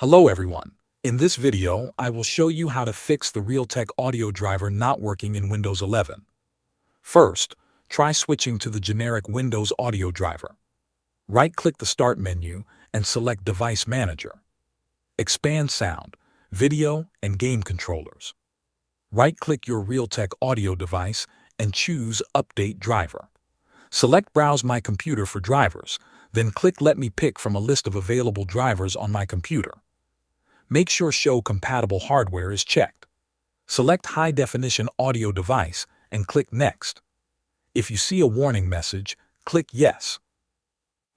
Hello everyone. In this video, I will show you how to fix the Realtek audio driver not working in Windows 11. First, try switching to the generic Windows audio driver. Right-click the Start menu and select Device Manager. Expand Sound, Video, and Game Controllers. Right-click your Realtek audio device and choose Update Driver. Select Browse My Computer for drivers, then click Let me pick from a list of available drivers on my computer. Make sure Show Compatible Hardware is checked. Select High Definition Audio Device and click Next. If you see a warning message, click Yes.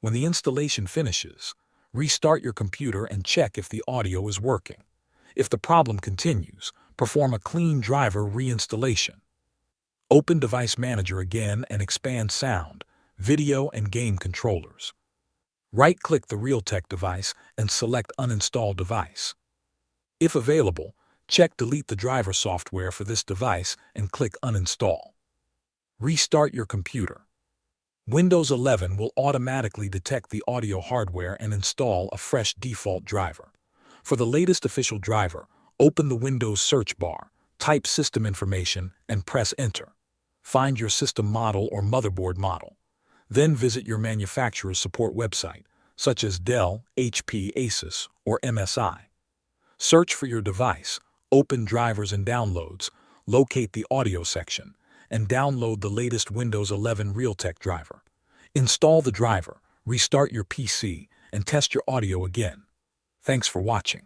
When the installation finishes, restart your computer and check if the audio is working. If the problem continues, perform a clean driver reinstallation. Open Device Manager again and expand Sound, Video, and Game Controllers. Right-click the Realtek device and select Uninstall Device. If available, check Delete the driver software for this device and click Uninstall. Restart your computer. Windows 11 will automatically detect the audio hardware and install a fresh default driver. For the latest official driver, open the Windows search bar, type System Information, and press Enter. Find your system model or motherboard model. Then visit your manufacturer's support website, such as Dell, HP, Asus, or MSI. Search for your device, open Drivers and Downloads, locate the Audio section, and download the latest Windows 11 Realtek driver. Install the driver, restart your PC, and test your audio again. Thanks for watching.